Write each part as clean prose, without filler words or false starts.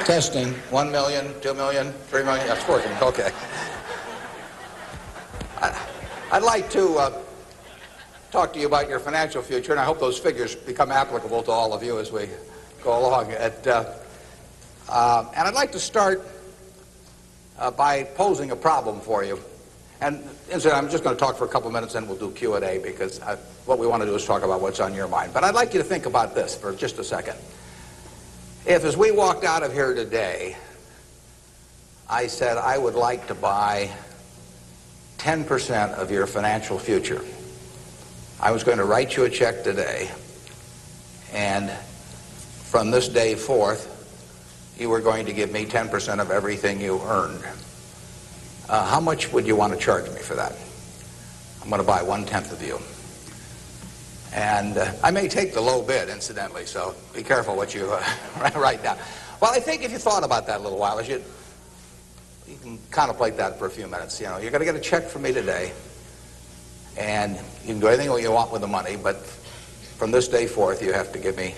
Testing. 1 million, 2 million, 3 million. That's working. Okay. I'd like to talk to you about your financial future, and I hope those figures become applicable to all of you as we go along. And I'd like to start by posing a problem for you. And incidentally, I'm just going to talk for a couple minutes, and we'll do Q&A, because what we want to do is talk about what's on your mind. But I'd like you to think about this for just a second. If, as we walked out of here today, I said I would like to buy 10% of your financial future, I was going to write you a check today, and from this day forth, you were going to give me 10% of everything you earned. How much would you want to charge me for that? I'm going to buy 1/10 of you. And I may take the low bid, incidentally, so be careful what you write down. Well, I think if you thought about that a little while, you can contemplate that for a few minutes. You know, you're going to get a check from me today, and you can do anything you want with the money, but from this day forth, you have to give me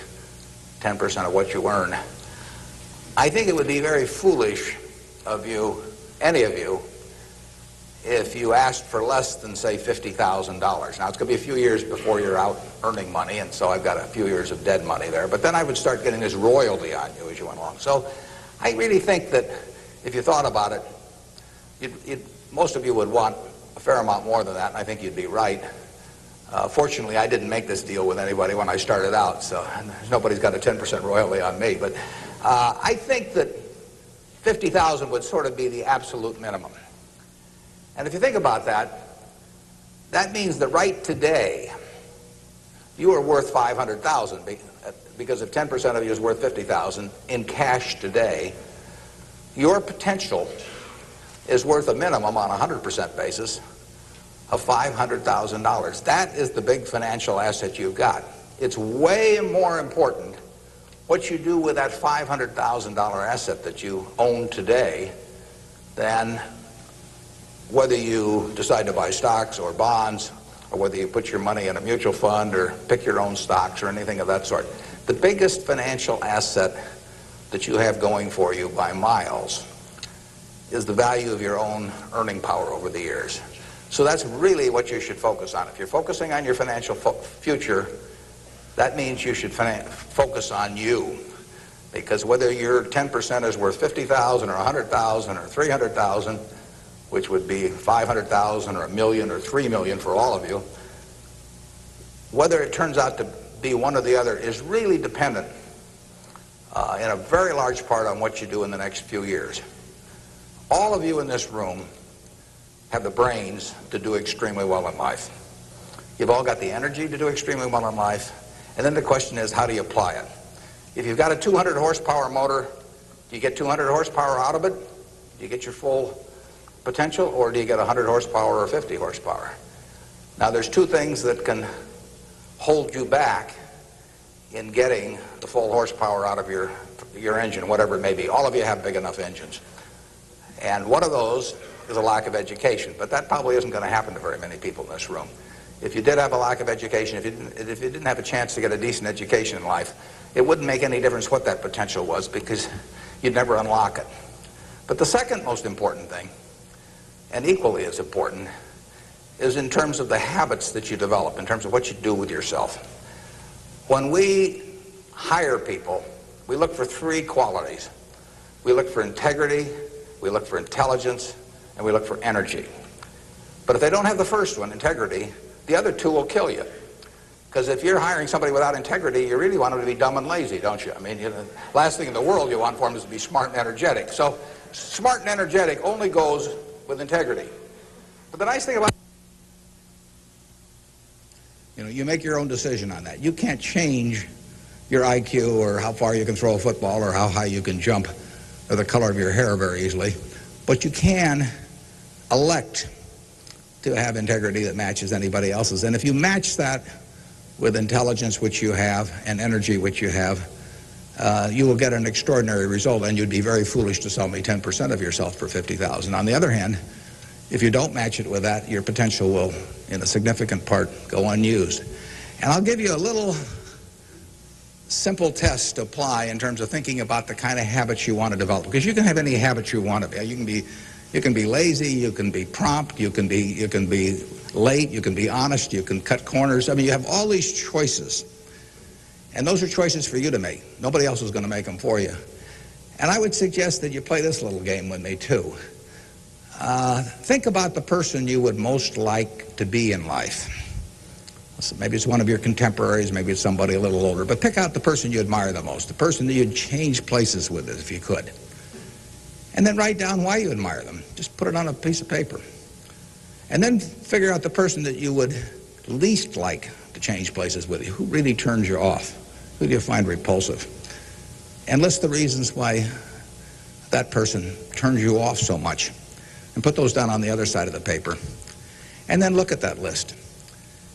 10% of what you earn. I think it would be very foolish of you, any of you, if you asked for less than, say, $50,000. Now, it's going to be a few years before you're out earning money, and so I've got a few years of dead money there. But then I would start getting this royalty on you as you went along. So I really think that if you thought about it, most of you would want a fair amount more than that, and I think you'd be right. Fortunately, I didn't make this deal with anybody when I started out, so nobody's got a 10% royalty on me. But I think that $50,000 would sort of be the absolute minimum. And if you think about that, that means that right today, you are worth $500,000, because if 10% of you is worth $50,000 in cash today, your potential is worth a minimum on a 100% basis of $500,000. That is the big financial asset you've got. It's way more important what you do with that $500,000 asset that you own today than whether you decide to buy stocks or bonds, or whether you put your money in a mutual fund or pick your own stocks or anything of that sort. The biggest financial asset that you have going for you by miles is the value of your own earning power over the years. So that's really what you should focus on. If you're focusing on your financial future, that means you should focus on you. Because whether your 10% is worth $50,000 or $100,000 or $300,000, which would be $500,000 or $1 million or $3 million for all of you, whether it turns out to be one or the other is really dependent in a very large part on what you do in the next few years. All of you in this room have the brains to do extremely well in life. You've all got the energy to do extremely well in life, and then the question is, how do you apply it? If you've got a 200 horsepower motor, do you get 200 horsepower out of it? Do you get your full potential, or do you get 100 horsepower or 50 horsepower? Now, there's two things that can hold you back in getting the full horsepower out of your engine, whatever it may be. All of you have big enough engines. And one of those is a lack of education, but that probably isn't going to happen to very many people in this room. If you did have a lack of education, if you didn't have a chance to get a decent education in life, it wouldn't make any difference what that potential was, because you'd never unlock it. But the second most important thing, and equally as important, is in terms of the habits that you develop, in terms of what you do with yourself. When we hire people, we look for three qualities. We look for integrity, we look for intelligence, and we look for energy. But if they don't have the first one, integrity, the other two will kill you. Because if you're hiring somebody without integrity, you really want them to be dumb and lazy, don't you? I mean, the last thing in the world you want for them is to be smart and energetic. So smart and energetic only goes with integrity. But the nice thing about, you make your own decision on that. You can't change your IQ or how far you can throw a football or how high you can jump or the color of your hair very easily. But you can elect to have integrity that matches anybody else's. And if you match that with intelligence, which you have, and energy, which you have, you will get an extraordinary result, and you'd be very foolish to sell me 10% of yourself for $50,000. On the other hand, if you don't match it with that, your potential will, in a significant part, go unused. And I'll give you a little simple tests to apply in terms of thinking about the kind of habits you want to develop. Because you can have any habit you want to be. You can be lazy, you can be prompt, you can be late, you can be honest, you can cut corners. I mean, you have all these choices. And those are choices for you to make. Nobody else is going to make them for you. And I would suggest that you play this little game with me, too. Think about the person you would most like to be in life. So maybe it's one of your contemporaries, maybe it's somebody a little older, but pick out the person you admire the most, the person that you'd change places with if you could. And then write down why you admire them. Just put it on a piece of paper. And then figure out the person that you would least like to change places with you. Who really turns you off? Who do you find repulsive? And list the reasons why that person turns you off so much. And put those down on the other side of the paper. And then look at that list.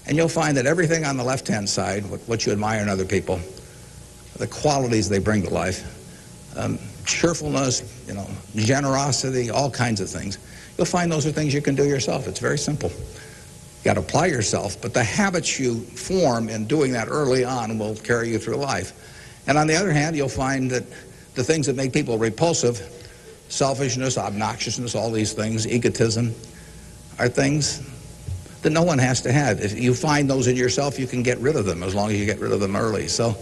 And you'll find that everything on the left-hand side, what you admire in other people, the qualities they bring to life, cheerfulness, generosity, all kinds of things, you'll find those are things you can do yourself. It's very simple. You got to apply yourself, but the habits you form in doing that early on will carry you through life. And on the other hand, you'll find that the things that make people repulsive, selfishness, obnoxiousness, all these things, egotism, are things that no one has to have. If you find those in yourself, you can get rid of them as long as you get rid of them early. So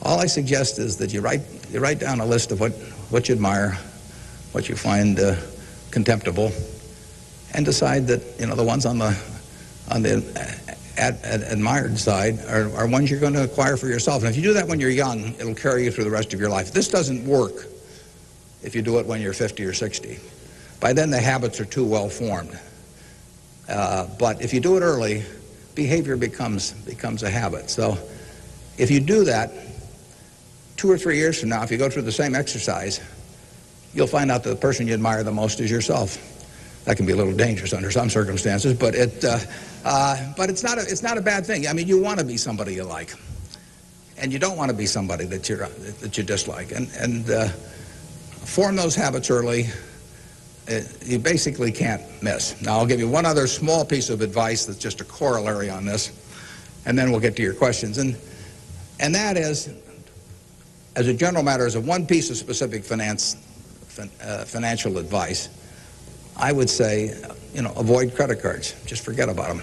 all I suggest is that you write down a list of what you admire, what you find contemptible, and decide that the ones on the admired side are ones you're going to acquire for yourself. And if you do that when you're young, it'll carry you through the rest of your life. This doesn't work if you do it when you're 50 or 60. By then, the habits are too well formed. But if you do it early, behavior becomes a habit. So if you do that, 2 or 3 years from now, if you go through the same exercise, you'll find out that the person you admire the most is yourself. That can be a little dangerous under some circumstances, but it's not a bad thing. I mean, you want to be somebody you like, and you don't want to be somebody that you dislike. And form those habits early. You basically can't miss. Now, I'll give you one other small piece of advice that's just a corollary on this, and then we'll get to your questions. And that is, as a general matter, as a one piece of specific financial advice, I would say, avoid credit cards. Just forget about them.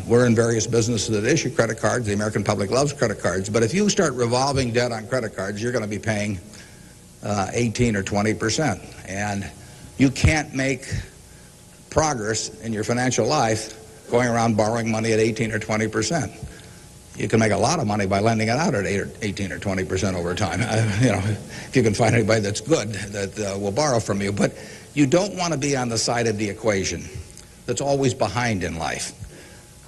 We're in various businesses that issue credit cards. The American public loves credit cards. But if you start revolving debt on credit cards, you're going to be paying 18 or 20%. And you can't make progress in your financial life going around borrowing money at 18 or 20%. You can make a lot of money by lending it out at 18 or 20% over time. If you can find anybody that's good that will borrow from you. But you don't want to be on the side of the equation that's always behind in life.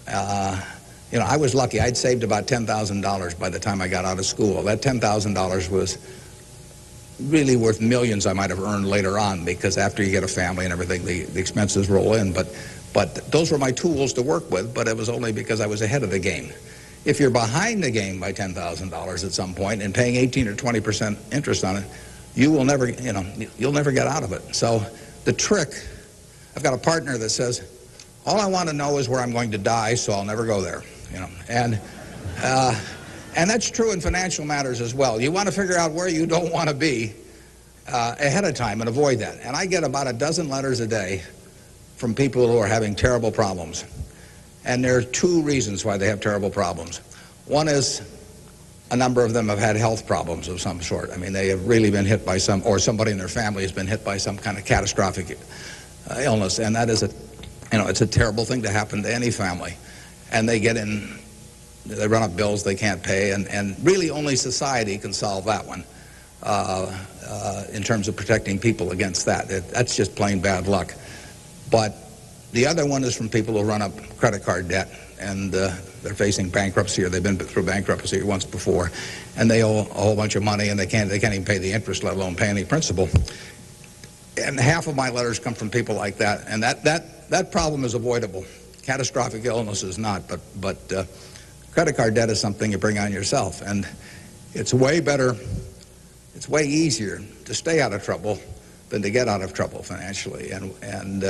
I was lucky. I'd saved about $10,000 by the time I got out of school. That $10,000 was really worth millions I might have earned later on, because after you get a family and everything, the expenses roll in. But those were my tools to work with, but it was only because I was ahead of the game. If you're behind the game by $10,000 at some point and paying 18 or 20% interest on it, you will never, you'll never get out of it. So the trick, I've got a partner that says, all I want to know is where I'm going to die, so I'll never go there. And that's true in financial matters as well. You want to figure out where you don't want to be ahead of time and avoid that. And I get about a dozen letters a day from people who are having terrible problems. And there are two reasons why they have terrible problems. One is a number of them have had health problems of some sort. I mean, they have really been hit by or somebody in their family has been hit by some kind of catastrophic illness. And that is it's a terrible thing to happen to any family. And they run up bills they can't pay, and really only society can solve that one in terms of protecting people against that. That's just plain bad luck. But the other one is from people who run up credit card debt, and they're facing bankruptcy, or they've been through bankruptcy once before, and they owe a whole bunch of money, and they can't even pay the interest, let alone pay any principal. And half of my letters come from people like that, and that problem is avoidable. Catastrophic illness is not, but credit card debt is something you bring on yourself, and it's way better, it's way easier to stay out of trouble than to get out of trouble financially. And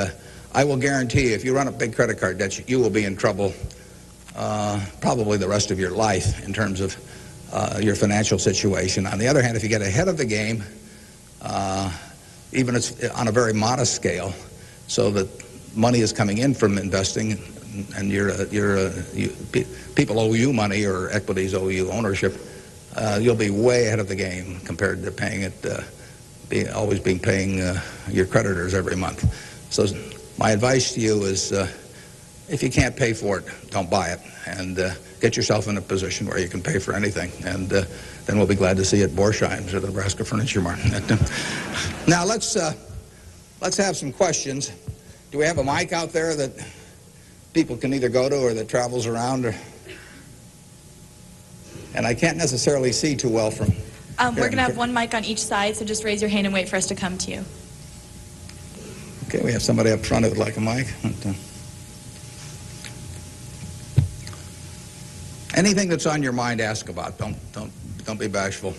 I will guarantee you, if you run up big credit card debts, you will be in trouble probably the rest of your life in terms of your financial situation. On the other hand, if you get ahead of the game, even if it's on a very modest scale, so that money is coming in from investing, and people owe you money or equities owe you ownership, you'll be way ahead of the game compared to paying it, always paying your creditors every month. So my advice to you is, if you can't pay for it, don't buy it, and get yourself in a position where you can pay for anything, and then we'll be glad to see you at Borsheim's or the Nebraska Furniture Mart. Now let's have some questions. Do we have a mic out there that people can either go to or that travels around? And I can't necessarily see too well from we're going to have one mic on each side, so just raise your hand and wait for us to come to you. Okay, we have somebody up front who would like a mic. Anything that's on your mind, ask about. Don't be bashful.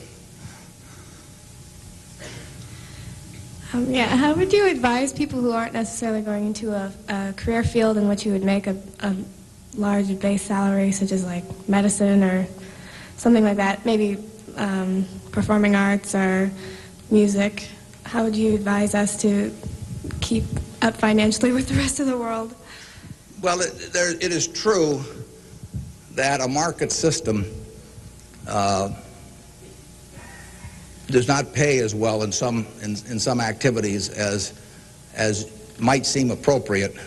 Yeah, how would you advise people who aren't necessarily going into a career field in which you would make a large base salary, such as like medicine or something like that, maybe performing arts or music? How would you advise us to keep up financially with the rest of the world? Well, it is true that a market system does not pay as well in some activities as might seem appropriate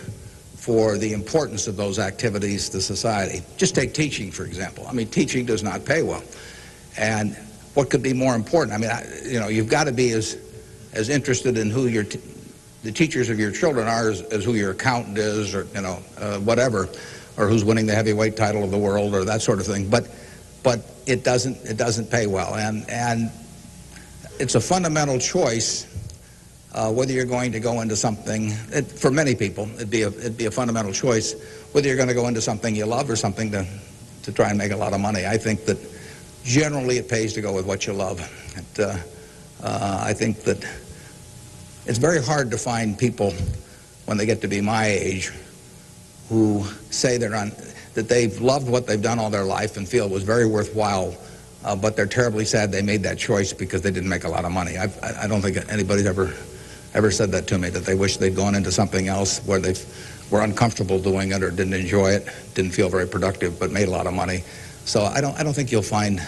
for the importance of those activities to society. Just take teaching, for example. I mean, teaching does not pay well. And what could be more important? I mean, you've got to be as interested in who the teachers of your children are as who your accountant is, or whatever, or who's winning the heavyweight title of the world, or that sort of thing. But it doesn't pay well, and it's a fundamental choice whether you're going to go into something. For many people, it'd be a fundamental choice whether you're going to go into something you love or something to try and make a lot of money. I think that generally it pays to go with what you love. I think that it's very hard to find people when they get to be my age who say that they've loved what they've done all their life and feel it was very worthwhile, but they're terribly sad they made that choice because they didn't make a lot of money. I don't think anybody's ever said that to me, that they wish they'd gone into something else where they were uncomfortable doing it or didn't enjoy it, didn't feel very productive, but made a lot of money. So I don't think you'll find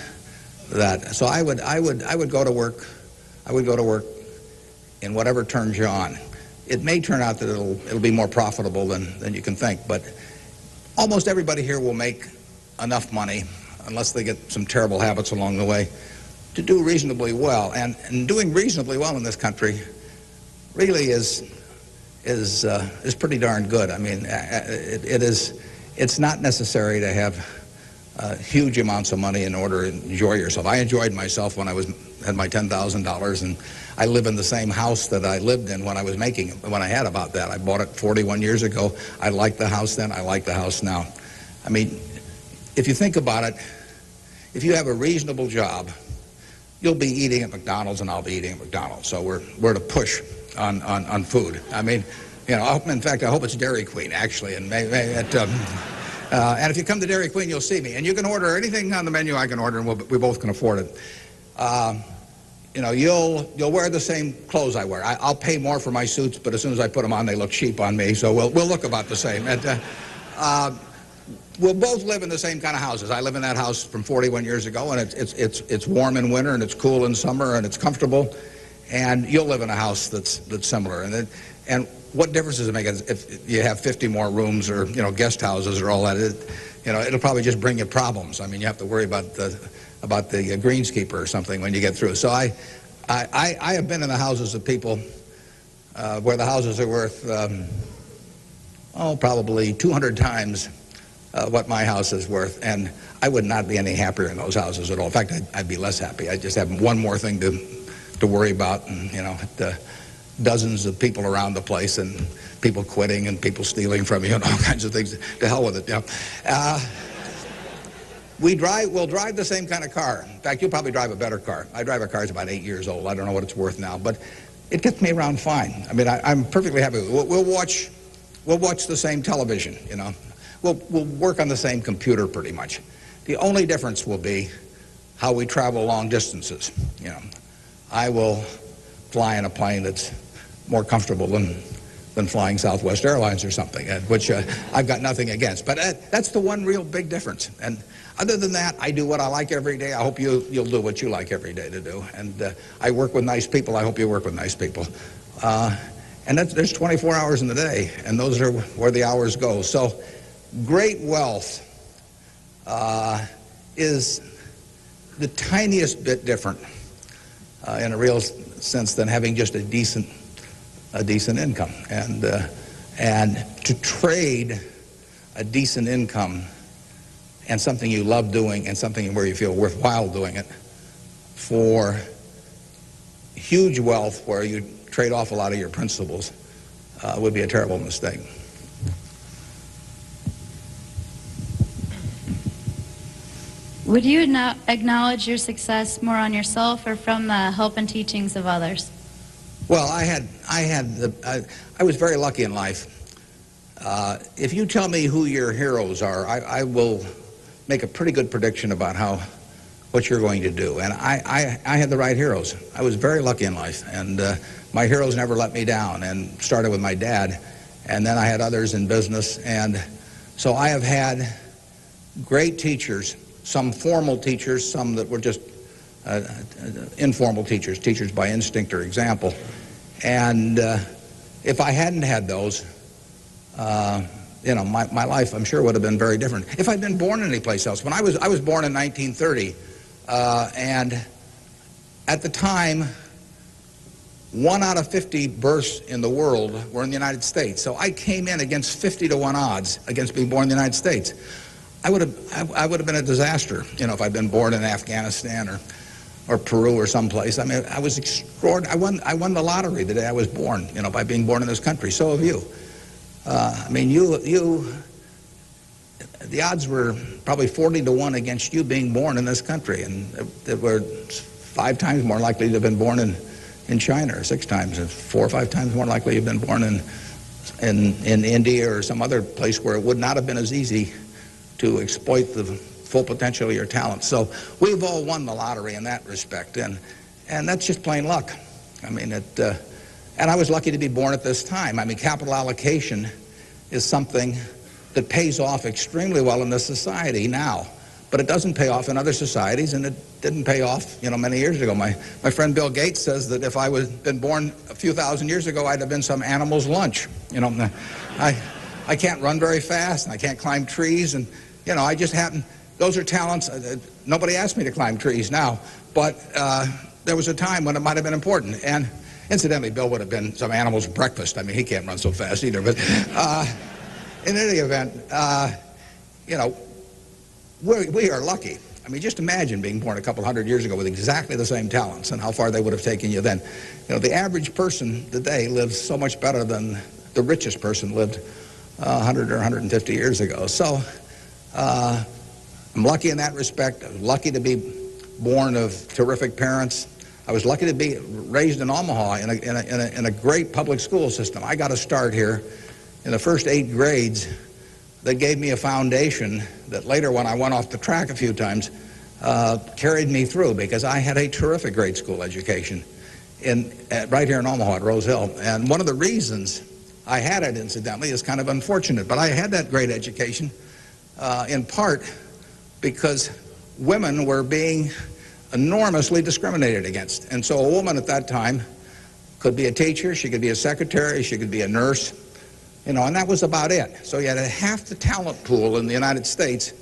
that. So I would go to work. I would go to work in whatever turns you on. It may turn out that it'll be more profitable than you can think, but almost everybody here will make enough money, unless they get some terrible habits along the way, to do reasonably well. And doing reasonably well in this country really is pretty darn good. I mean, it's not necessary to have huge amounts of money in order to enjoy yourself. I enjoyed myself when I had my $10,000, and I live in the same house that I lived in when I was making it, when I had about that. I bought it 41 years ago. I liked the house then. I like the house now. I mean, if you think about it, if you have a reasonable job, you'll be eating at McDonald's and I'll be eating at McDonald's. So we're at a push on food. I mean, in fact, I hope it's Dairy Queen, actually. And and if you come to Dairy Queen, you'll see me. And you can order anything on the menu I can order, and we both can afford it. You'll wear the same clothes I wear. I'll pay more for my suits, but as soon as I put them on, they look cheap on me. So we'll look about the same. We'll both live in the same kind of houses. I live in that house from 41 years ago, and it's warm in winter, and it's cool in summer, and it's comfortable. And you'll live in a house that's similar. And what difference does it make if you have 50 more rooms or guest houses or all that? It'll probably just bring you problems. I mean, you have to worry about the greenskeeper or something when you get through. So I have been in the houses of people where the houses are worth probably 200 times what my house is worth, and I would not be any happier in those houses at all. In fact, I'd be less happy. I just have one more thing to worry about, and dozens of people around the place, and people quitting, and people stealing from you, and all kinds of things. To hell with it. We'll drive the same kind of car. In fact, you'll probably drive a better car. I drive a car that's about 8 years old. I don't know what it's worth now, but it gets me around fine. I mean, I'm perfectly happy. We'll watch the same television. We'll work on the same computer pretty much. The only difference will be how we travel long distances. You know, I will fly in a plane that's more comfortable than flying Southwest Airlines or something, which I've got nothing against. But that's the one real big difference. And other than that, I do what I like every day. I hope you'll do what you like every day to do. And I work with nice people. I hope you work with nice people. And there's 24 hours in the day, and those are where the hours go. So great wealth is the tiniest bit different in a real sense than having just a decent income. And to trade a decent income and something you love doing and something where you feel worthwhile doing it for huge wealth where you trade off a lot of your principles would be a terrible mistake. Would you acknowledge your success more on yourself or from the help and teachings of others? Well, I was very lucky in life. If you tell me who your heroes are, I will make a pretty good prediction about what you're going to do. And I had the right heroes. I was very lucky in life, and my heroes never let me down. And started with my dad, and then I had others in business, and so I have had great teachers. Some formal teachers, some that were just informal teachers by instinct or example. And if I hadn't had those, you know, my life, I'm sure, would have been very different. If I'd been born anyplace else. When I was born in 1930, and at the time, 1 out of 50 births in the world were in the United States. So I came in against 50-to-1 odds against being born in the United States. I would have been a disaster, you know, if I'd been born in Afghanistan or Peru or someplace. I mean, I was extraordinary. I won the lottery the day I was born, you know, by being born in this country. So have you. I mean, the odds were probably 40-to-1 against you being born in this country, and they were 5 times more likely to have been born in China, or 6 times, and 4 or 5 times more likely to have been born in India or some other place where it would not have been as easy to exploit the full potential of your talent. So we've all won the lottery in that respect, and that's just plain luck. I mean, and I was lucky to be born at this time. I mean, capital allocation is something that pays off extremely well in this society now, but it doesn't pay off in other societies, and it didn't pay off, you know, many years ago. My friend Bill Gates says that if I had been born a few thousand years ago, I'd have been some animal's lunch. You know, I can't run very fast, and I can't climb trees, and you know, I just happen. Those are talents. Nobody asked me to climb trees now, but there was a time when it might have been important. And incidentally, Bill would have been some animal's breakfast. I mean, he can't run so fast either. But in any event, you know, we are lucky. I mean, just imagine being born a couple hundred years ago with exactly the same talents and how far they would have taken you then. You know, the average person today lives so much better than the richest person lived 100 or 150 years ago. So I'm lucky in that respect. I was lucky to be born of terrific parents. I was lucky to be raised in Omaha in a great public school system. I got a start here in the first 8 grades that gave me a foundation that later, when I went off the track a few times, carried me through, because I had a terrific grade school education right here in Omaha at Rose Hill. And one of the reasons I had it, incidentally, is kind of unfortunate, but I had that great education in part because women were being enormously discriminated against. And so a woman at that time could be a teacher, she could be a secretary, she could be a nurse, you know, and that was about it. So you had half the talent pool in the United States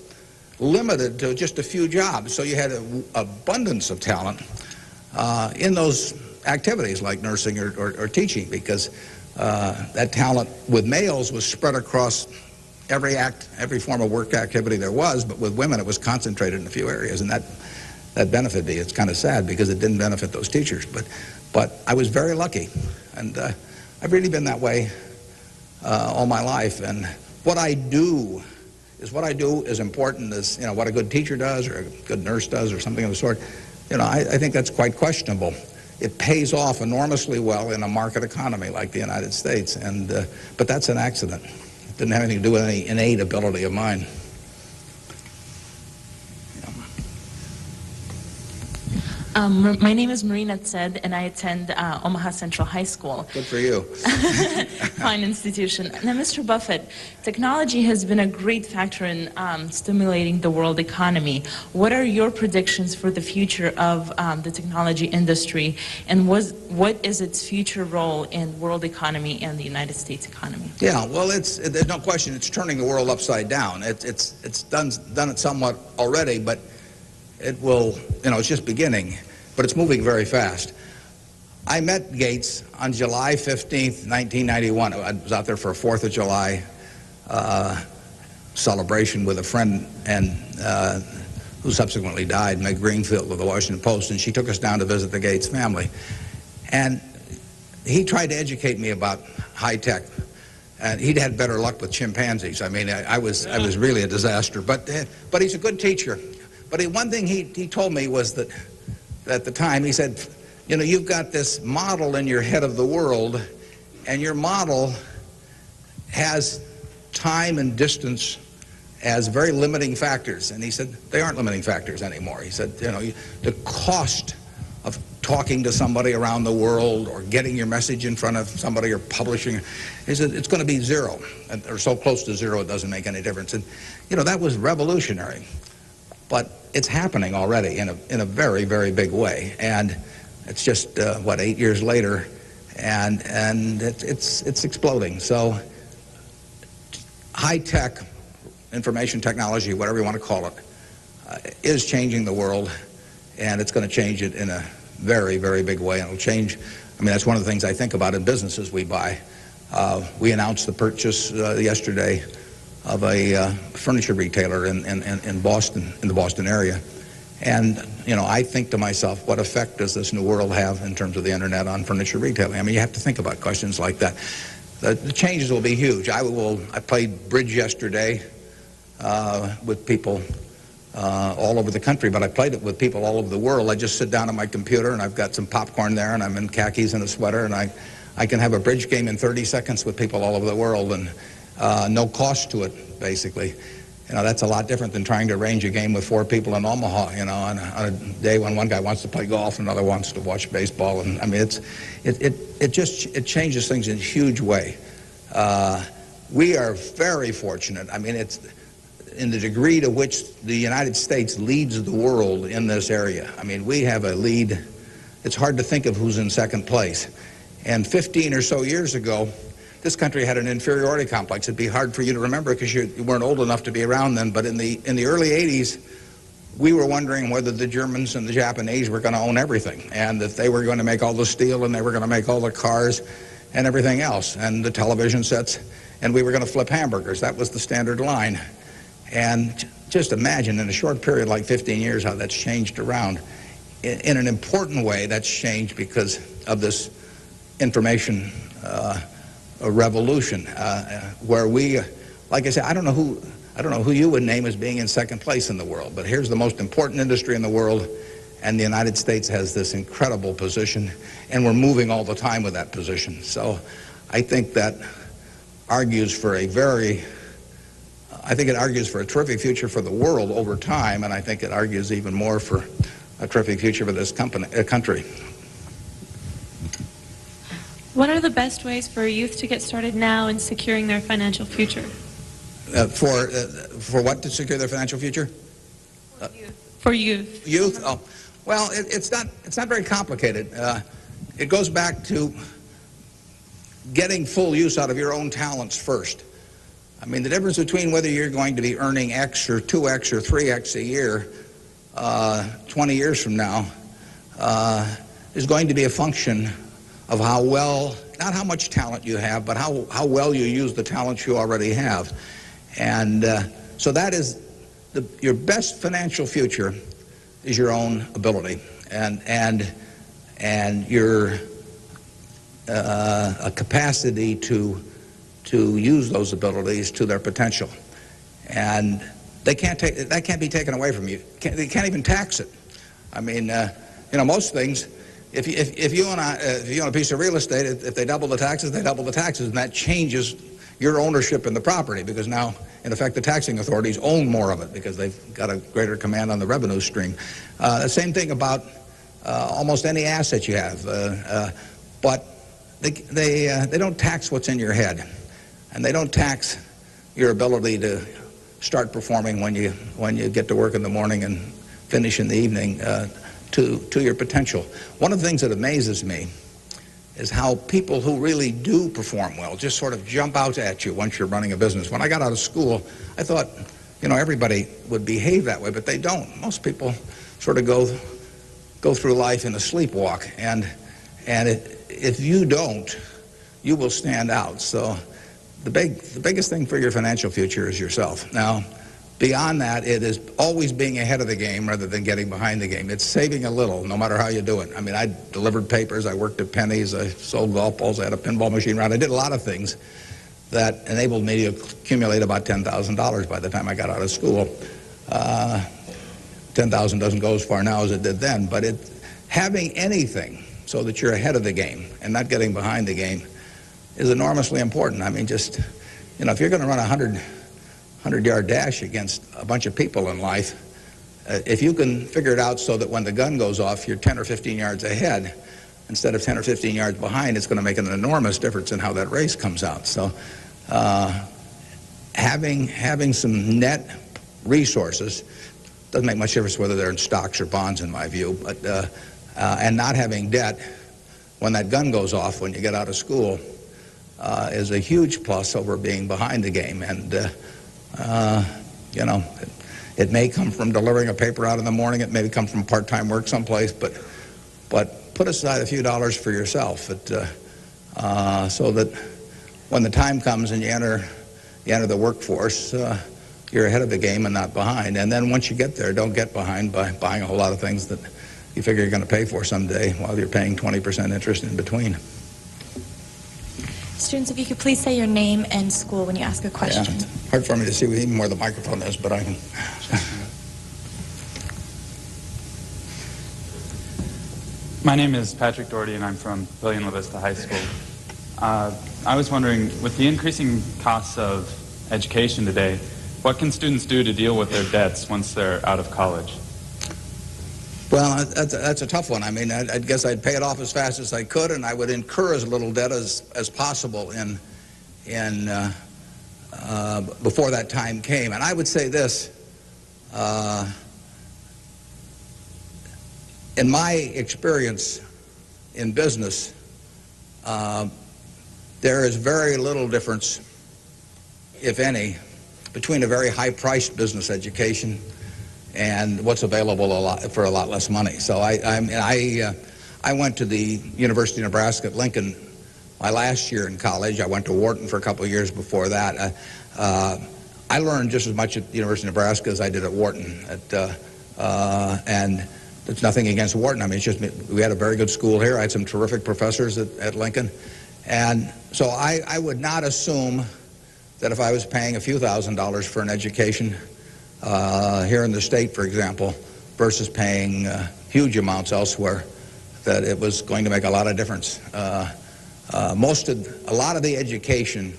limited to just a few jobs. So you had an abundance of talent in those activities like nursing or teaching, because that talent with males was spread across every form of work activity there was, but with women it was concentrated in a few areas, and that benefited me. It's kind of sad because it didn't benefit those teachers, but I was very lucky, and I've really been that way all my life. And what I do is important as, you know, what a good teacher does or a good nurse does or something of the sort. You know, I think that's quite questionable. It pays off enormously well in a market economy like the United States, and but that's an accident. It didn't have anything to do with any innate ability of mine. My name is Marina Tsed, and I attend Omaha Central High School. Good for you. Fine institution. Now, Mr. Buffett, technology has been a great factor in stimulating the world economy. What are your predictions for the future of the technology industry, and what is its future role in world economy and the United States economy? Yeah, well, there's no question it's turning the world upside down. It's done it somewhat already, but it will, it's just beginning, but it's moving very fast. I met Gates on July 15th, 1991. I was out there for a 4th of July celebration with a friend and who subsequently died, Meg Greenfield of the Washington Post, and she took us down to visit the Gates family. And he tried to educate me about high tech. And he'd had better luck with chimpanzees. I mean, I was really a disaster. But he's a good teacher. But one thing he told me was that at the time, he said, you've got this model in your head of the world, and your model has time and distance as very limiting factors. And he said, they aren't limiting factors anymore. He said, the cost of talking to somebody around the world or getting your message in front of somebody or publishing, he said, it's going to be zero, or so close to zero it doesn't make any difference. And, that was revolutionary. But it's happening already in a very, very big way. And it's just, 8 years later, and it's exploding. So high-tech information technology, whatever you want to call it, is changing the world, and it's going to change it in a very, very big way. And it'll change, that's one of the things I think about in businesses we buy. We announced the purchase yesterday of a furniture retailer in Boston, in the Boston area. And, I think to myself, what effect does this new world have in terms of the internet on furniture retailing? You have to think about questions like that. The changes will be huge. I played bridge yesterday with people all over the country, but I played it with people all over the world. I just sit down on my computer, and I've got some popcorn there, and I'm in khakis and a sweater, and I can have a bridge game in 30 seconds with people all over the world, and no cost to it, basically. That's a lot different than trying to arrange a game with 4 people in Omaha, on a day when one guy wants to play golf and another wants to watch baseball. And it changes things in a huge way. We are very fortunate. It's in the degree to which the United States leads the world in this area. We have a lead. It's hard to think of who's in second place. And 15 or so years ago, this country had an inferiority complex. It'd be hard for you to remember because you weren't old enough to be around then. But in the early 80s, we were wondering whether the Germans and the Japanese were going to own everything, and that they were going to make all the steel, and they were going to make all the cars and everything else, and the television sets, and we were going to flip hamburgers. That was the standard line. And just imagine in a short period like 15 years how that's changed around. In an important way, that's changed because of this information a revolution where we, like I said, I don't know who you would name as being in second place in the world, but here's the most important industry in the world, and the United States has this incredible position, and we're moving all the time with that position. So I think that argues for a terrific future for the world over time, and I think it argues even more for a terrific future for this country. What are the best ways for youth to get started now in securing their financial future? For what to secure their financial future? For youth. Youth? Oh, well, it's not very complicated. It goes back to getting full use out of your own talents first. The difference between whether you're going to be earning X or 2X or 3X a year 20 years from now is going to be a function of how well, not how much talent you have, but how well you use the talents you already have. And so that is your best financial future is your own ability and your a capacity to use those abilities to their potential. And that can't be taken away from you. They can't even tax it. Most things, if you own a piece of real estate, if they double the taxes, they double the taxes, and that changes your ownership in the property, because now, in effect, the taxing authorities own more of it because they've got a greater command on the revenue stream. The same thing about almost any asset you have. But they don't tax what's in your head, and they don't tax your ability to start performing when you get to work in the morning and finish in the evening to your potential. One of the things that amazes me is how people who really do perform well just sort of jump out at you once you're running a business. When I got out of school, I thought, everybody would behave that way, but they don't. Most people sort of go through life in a sleepwalk, and if you don't, you will stand out. So the biggest thing for your financial future is yourself. Now, beyond that, it is always being ahead of the game rather than getting behind the game. It's saving a little, no matter how you do it. I mean, I delivered papers, I worked at Penny's, I sold golf balls, I had a pinball machine around. I did a lot of things that enabled me to accumulate about $10,000 by the time I got out of school. 10,000 doesn't go as far now as it did then, but having anything so that you're ahead of the game and not getting behind the game is enormously important. I mean, just, if you're going to run a 100-yard dash against a bunch of people in life, if you can figure it out so that when the gun goes off, you're 10 or 15 yards ahead instead of 10 or 15 yards behind, it's going to make an enormous difference in how that race comes out. So having some net resources doesn't make much difference whether they're in stocks or bonds, in my view, but and not having debt when that gun goes off when you get out of school is a huge plus over being behind the game. And it may come from delivering a paper out in the morning, it may come from part-time work someplace, but put aside a few dollars for yourself so that when the time comes and you enter the workforce, you're ahead of the game and not behind. And then once you get there, don't get behind by buying a whole lot of things that you figure you're going to pay for someday while you're paying 20% interest in between. Students, if you could please say your name and school when you ask a question. Yeah, it's hard for me to see even where the microphone is, but I can. My name is Patrick Doherty, and I'm from William La Vista High School. I was wondering, with the increasing costs of education today, what can students do to deal with their debts once they're out of college? Well, that's a tough one. I mean, I guess I'd pay it off as fast as I could, and I would incur as little debt as possible before that time came. And I would say this, in my experience in business, there is very little difference, if any, between a very high-priced business education and what's available for a lot less money. So I went to the University of Nebraska at Lincoln my last year in college. I went to Wharton for a couple of years before that. I learned just as much at the University of Nebraska as I did at Wharton. And there's nothing against Wharton. I mean, it's just we had a very good school here. I had some terrific professors at Lincoln. And so I would not assume that if I was paying a few $1,000s for an education here in the state, for example, versus paying huge amounts elsewhere, that it was going to make a lot of difference. A lot of the education,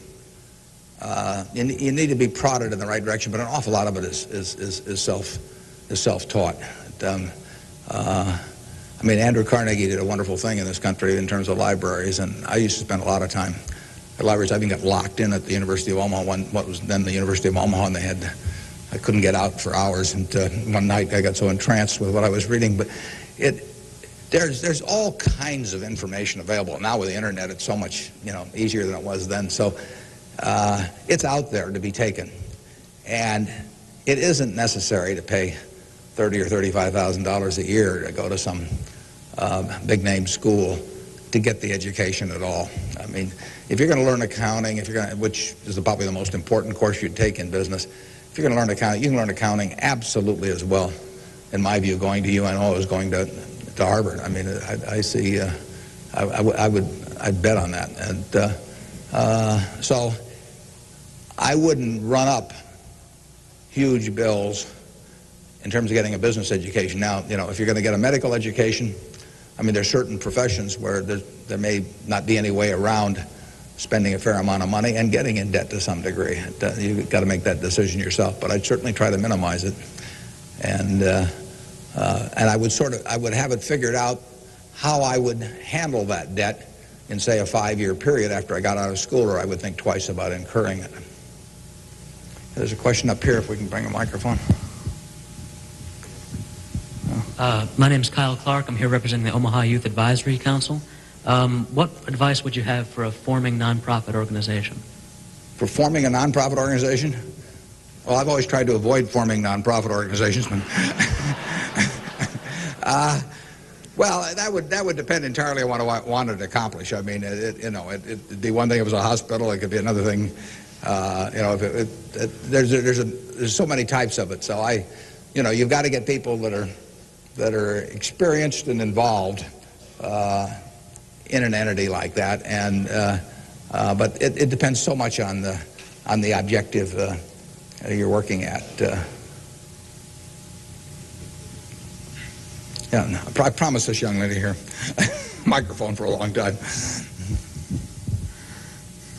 you need to be prodded in the right direction, but an awful lot of it is self-taught. I mean, Andrew Carnegie did a wonderful thing in this country in terms of libraries, and I used to spend a lot of time at libraries. I even got locked in at the University of Omaha, what was then the University of Omaha, and I couldn't get out for hours. And one night I got so entranced with what I was reading. But there's all kinds of information available now with the internet. It's so much easier than it was then. So it's out there to be taken, and it isn't necessary to pay $30,000 or $35,000 a year to go to some big-name school to get the education at all. I mean, if you're going to learn accounting, which is probably the most important course you'd take in business, if you're going to learn accounting, you can learn accounting absolutely as well, in my view, going to UNO as going to Harvard. I mean, I see. I'd bet on that, and so I wouldn't run up huge bills in terms of getting a business education. Now, if you're going to get a medical education, I mean, there's certain professions where there may not be any way around spending a fair amount of money and getting in debt to some degree. You've got to make that decision yourself, but I'd certainly try to minimize it. And And I would have it figured out how I would handle that debt in, say, a 5-year period after I got out of school, or I would think twice about incurring it. There's a question up here, if we can bring a microphone. My name is Kyle Clark. I'm here representing the Omaha Youth Advisory Council. What advice would you have for a forming nonprofit organization? For forming a nonprofit organization? Well, I've always tried to avoid forming nonprofit organizations. Well, that would depend entirely on what I wanted to accomplish. I mean, it'd be one thing if it was a hospital. It could be another thing. There's so many types of it. So you've got to get people that are experienced and involved in an entity like that. And but it depends so much on the objective you're working at. Yeah, I promised this young lady here microphone for a long time.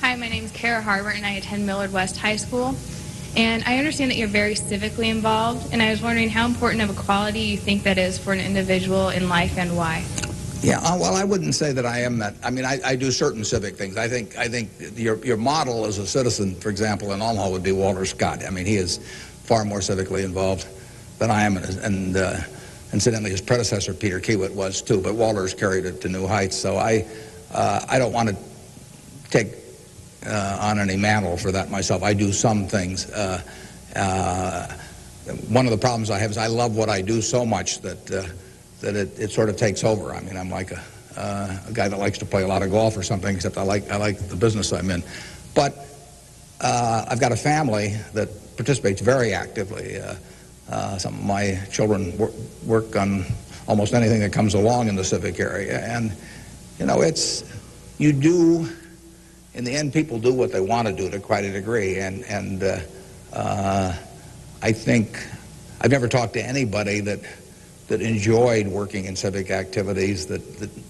Hi, my name is Kara Harbert, and I attend Millard West High School. And I understand that you're very civically involved, and I was wondering how important of a quality you think that is for an individual in life and why. Yeah, well, I wouldn't say that I am that. I mean, I do certain civic things. I think your model as a citizen, for example, in Omaha would be Walter Scott. I mean, he is far more civically involved than I am, and incidentally, his predecessor, Peter Kiewit, was too, but Walter's carried it to new heights. So I don't want to take on any mantle for that myself. I do some things. One of the problems I have is I love what I do so much that it sort of takes over. I mean, I'm like a guy that likes to play a lot of golf or something, except I like the business I'm in. But I've got a family that participates very actively. Some of my children work on almost anything that comes along in the civic area. And, in the end, people do what they want to do to quite a degree. And I think I've never talked to anybody that enjoyed working in civic activities that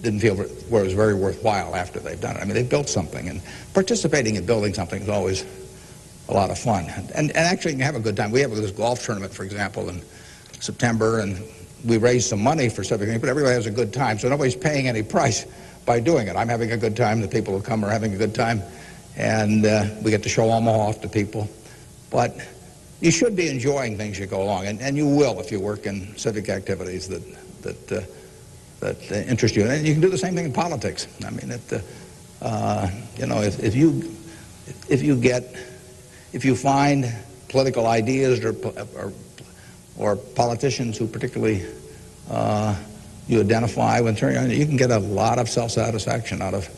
didn't feel where it was very worthwhile after they've done it. I mean, they've built something, and participating in building something is always a lot of fun. And actually, you can have a good time. We have this golf tournament, for example, in September, and we raised some money for civic things, but everybody has a good time, so nobody's paying any price by doing it. I'm having a good time. The people who come are having a good time, and we get to show Omaha off to people. But you should be enjoying things you go along, and you will if you work in civic activities that interest you. And you can do the same thing in politics. I mean, if you find political ideas or politicians who particularly you identify with, you can get a lot of self-satisfaction out of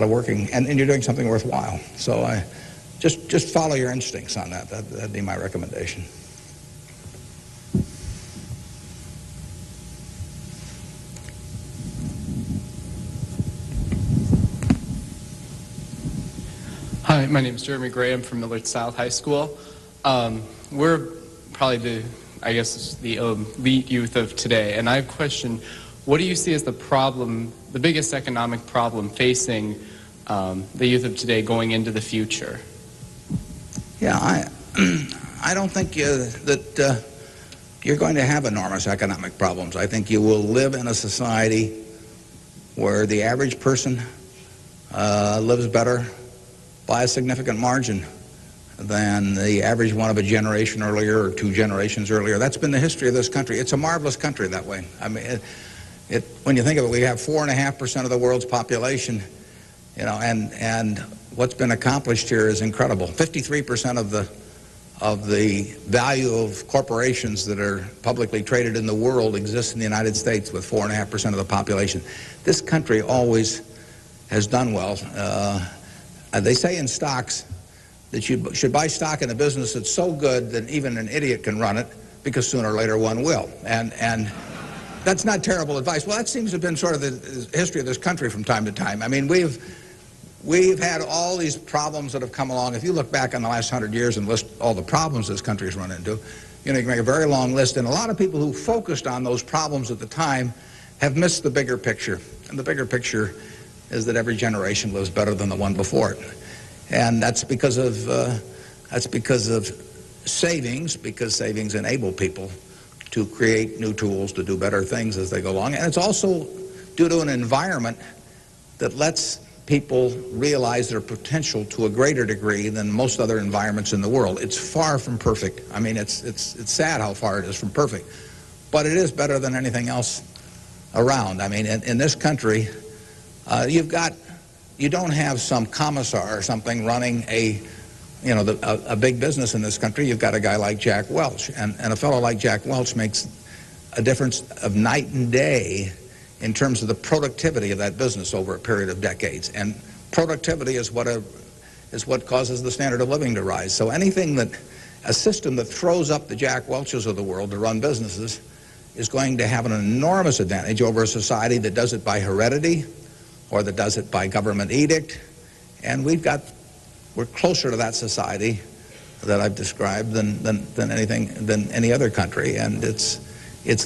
working, and you're doing something worthwhile. So just follow your instincts on that. That'd be my recommendation. Hi, my name is Jeremy Graham from Millard South High School. We're probably the elite youth of today, and I have a question. What do you see as the biggest economic problem facing the youth of today going into the future? Yeah, I don't think that you're going to have enormous economic problems. I think you will live in a society where the average person lives better by a significant margin than the average one of a generation earlier or 2 generations earlier. That's been the history of this country. It's a marvelous country that way. I mean, when you think of it, we have 4.5% of the world's population, and what's been accomplished here is incredible. 53% of the value of corporations that are publicly traded in the world exists in the United States with 4.5% of the population. This country always has done well. They say in stocks that you should buy stock in a business that's so good that even an idiot can run it, because sooner or later one will. And that's not terrible advice. Well, that seems to have been sort of the history of this country from time to time. I mean, we've had all these problems that have come along. If you look back on the last 100 years and list all the problems this country's run into, you can make a very long list. And a lot of people who focused on those problems at the time have missed the bigger picture. And the bigger picture is that every generation lives better than the one before it. And that's because of savings, because savings enable people to create new tools to do better things as they go along. And it's also due to an environment that lets people realize their potential to a greater degree than most other environments in the world. It's far from perfect. I mean, it's sad how far it is from perfect. But it is better than anything else around. I mean, in this country, you don't have some commissar or something running a big business in this country. You've got a guy like Jack Welch, and a fellow like Jack Welch makes a difference of night and day in terms of the productivity of that business over a period of decades. And productivity is what causes the standard of living to rise. So a system that throws up the Jack Welches of the world to run businesses is going to have an enormous advantage over a society that does it by heredity or that does it by government edict. And we're closer to that society that I've described than any other country, and it's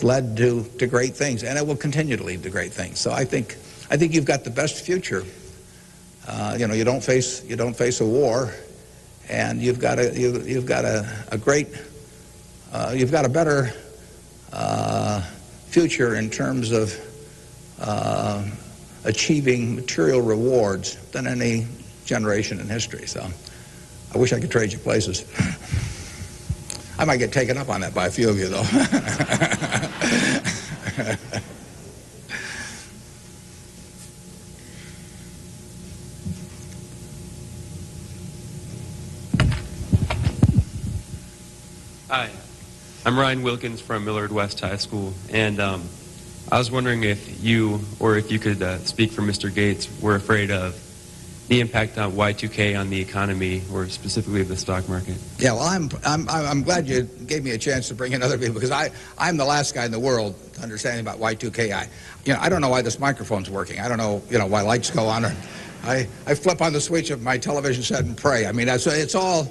led to great things, and it will continue to lead to great things. So I think you've got the best future. You don't face a war, and you've got a better future in terms of achieving material rewards than any generation in history. So I wish I could trade you places. I might get taken up on that by a few of you, though. Hi, I'm Ryan Wilkins from Millard West High School, and I was wondering if you could speak for Mr. Gates were afraid of the impact on Y2K on the economy, or specifically the stock market. Yeah, well, I'm glad you gave me a chance to bring in other people, because I'm the last guy in the world to understand about Y2K. I don't know why this microphone's working. I don't know why lights go on. Or I flip on the switch of my television set and pray. I mean, it's all